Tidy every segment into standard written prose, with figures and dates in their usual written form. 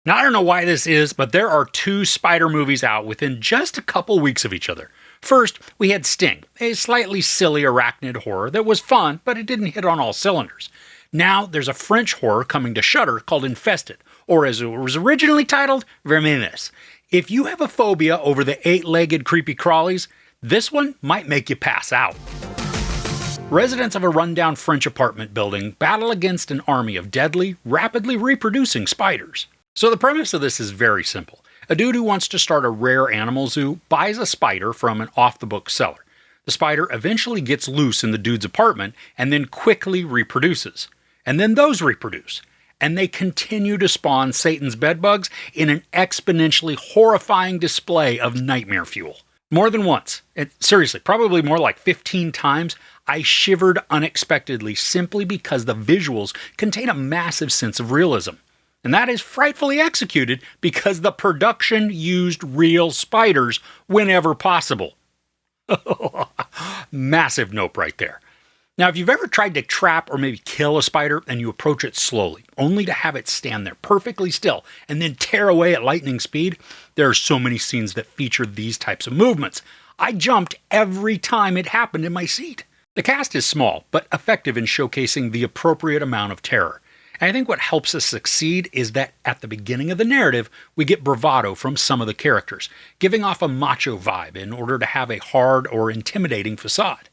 Now, I don't know why this is, but there are two spider movies out within just a couple weeks of each other. First, we had Sting, a slightly silly arachnid horror that was fun, but it didn't hit on all cylinders. Now, there's a French horror coming to Shudder called Infested, or as it was originally titled, Vermines. If you have a phobia over the 8-legged creepy crawlies, this one might make you pass out. Residents of a rundown French apartment building battle against an army of deadly, rapidly reproducing spiders. So the premise of this is very simple. A dude who wants to start a rare animal zoo buys a spider from an off-the-book seller. The spider eventually gets loose in the dude's apartment and then quickly reproduces. And then those reproduce. And they continue to spawn Satan's bedbugs in an exponentially horrifying display of nightmare fuel. More than once, seriously, probably more like 15 times, I shivered unexpectedly simply because the visuals contain a massive sense of realism. And that is frightfully executed because the production used real spiders whenever possible. Massive nope right there. Now, if you've ever tried to trap or maybe kill a spider and you approach it slowly, only to have it stand there perfectly still and then tear away at lightning speed, there are so many scenes that feature these types of movements. I jumped every time it happened in my seat. The cast is small, but effective in showcasing the appropriate amount of terror. And I think what helps us succeed is that at the beginning of the narrative, we get bravado from some of the characters, giving off a macho vibe in order to have a hard or intimidating facade.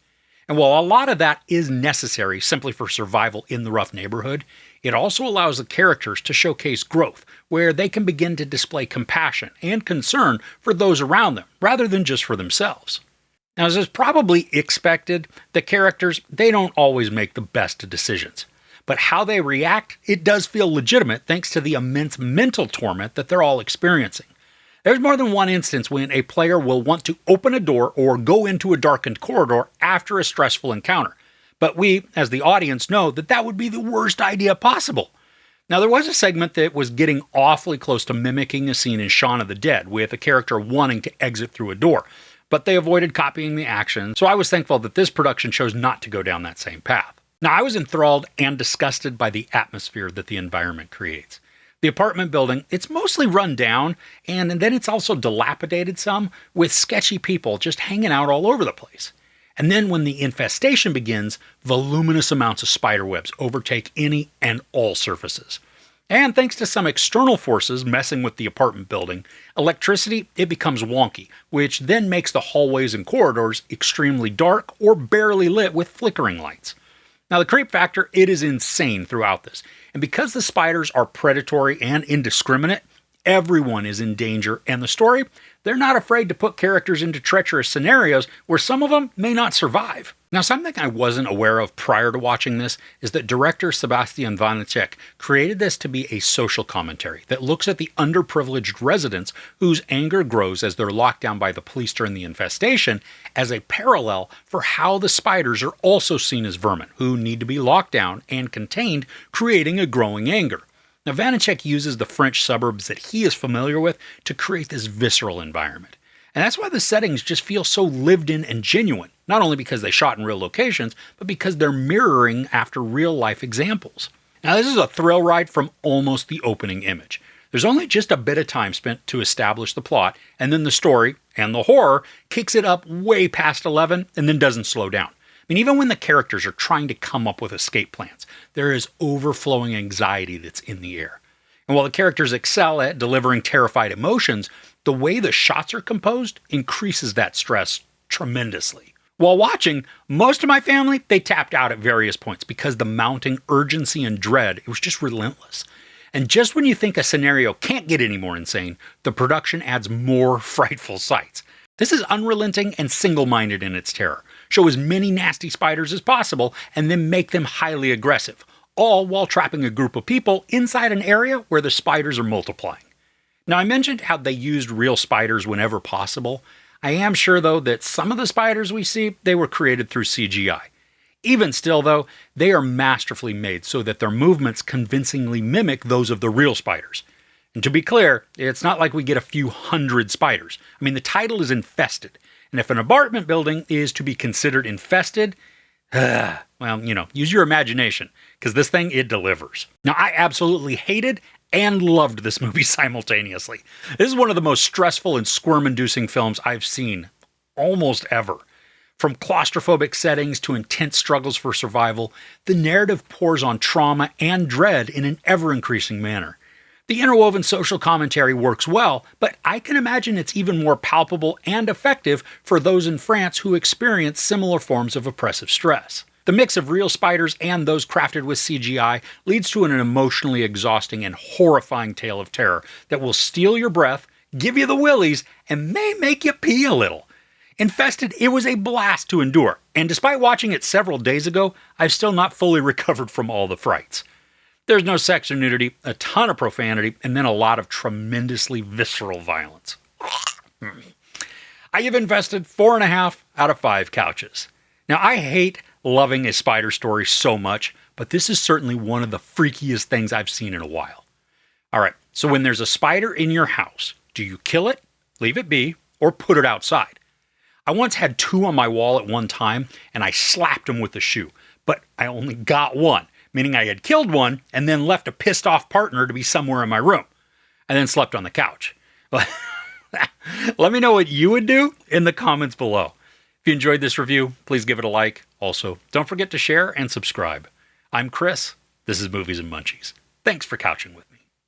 And while a lot of that is necessary simply for survival in the rough neighborhood, it also allows the characters to showcase growth, where they can begin to display compassion and concern for those around them, rather than just for themselves. Now, as is probably expected, the characters, they don't always make the best of decisions. But how they react, it does feel legitimate thanks to the immense mental torment that they're all experiencing. There's more than one instance when a player will want to open a door or go into a darkened corridor after a stressful encounter. But we, as the audience, know that that would be the worst idea possible. Now, there was a segment that was getting awfully close to mimicking a scene in Shaun of the Dead, with a character wanting to exit through a door. But they avoided copying the action, so I was thankful that this production chose not to go down that same path. Now, I was enthralled and disgusted by the atmosphere that the environment creates. The apartment building, it's mostly run down, and then it's also dilapidated some, with sketchy people just hanging out all over the place. And then when the infestation begins, voluminous amounts of spider webs overtake any and all surfaces. And thanks to some external forces messing with the apartment building, electricity, it becomes wonky, which then makes the hallways and corridors extremely dark or barely lit with flickering lights. Now, the creep factor, it is insane throughout this. And because the spiders are predatory and indiscriminate, everyone is in danger, and the story, they're not afraid to put characters into treacherous scenarios where some of them may not survive. Now, something I wasn't aware of prior to watching this is that director Sebastian Vanacek created this to be a social commentary that looks at the underprivileged residents whose anger grows as they're locked down by the police during the infestation as a parallel for how the spiders are also seen as vermin who need to be locked down and contained, creating a growing anger. Now, Vanacek uses the French suburbs that he is familiar with to create this visceral environment. And that's why the settings just feel so lived in and genuine, not only because they shot in real locations, but because they're mirroring after real-life examples. Now, this is a thrill ride from almost the opening image. There's only just a bit of time spent to establish the plot, and then the story and the horror kicks it up way past 11 and then doesn't slow down. I mean, even when the characters are trying to come up with escape plans, there is overflowing anxiety that's in the air. And while the characters excel at delivering terrified emotions, the way the shots are composed increases that stress tremendously. While watching, most of my family, they tapped out at various points because the mounting urgency and dread, it was just relentless. And just when you think a scenario can't get any more insane, the production adds more frightful sights. This is unrelenting and single-minded in its terror. Show as many nasty spiders as possible and then make them highly aggressive, all while trapping a group of people inside an area where the spiders are multiplying. Now, I mentioned how they used real spiders whenever possible. I am sure, though, that some of the spiders we see, they were created through CGI. Even still, though, they are masterfully made so that their movements convincingly mimic those of the real spiders. And to be clear, it's not like we get a few hundred spiders. I mean, the title is Infested. And if an apartment building is to be considered infested, Well, use your imagination, because this thing, it delivers. Now, I absolutely hated and loved this movie simultaneously. This is one of the most stressful and squirm-inducing films I've seen almost ever. From claustrophobic settings to intense struggles for survival, the narrative pours on trauma and dread in an ever-increasing manner. The interwoven social commentary works well, but I can imagine it's even more palpable and effective for those in France who experience similar forms of oppressive stress. The mix of real spiders and those crafted with CGI leads to an emotionally exhausting and horrifying tale of terror that will steal your breath, give you the willies, and may make you pee a little. Infested, it was a blast to endure, and despite watching it several days ago, I've still not fully recovered from all the frights. There's no sex or nudity, a ton of profanity, and then a lot of tremendously visceral violence. I give Infested 4.5 out of 5 couches. Now, I hate loving a spider story so much, but this is certainly one of the freakiest things I've seen in a while. Alright, so when there's a spider in your house, do you kill it, leave it be, or put it outside? I once had 2 on my wall at one time, and I slapped them with a shoe, but I only got one, meaning I had killed one and then left a pissed off partner to be somewhere in my room, and then slept on the couch. Let me know what you would do in the comments below. If you enjoyed this review, please give it a like. Also, don't forget to share and subscribe. I'm Chris. This is Movies and Munchies. Thanks for couching with me.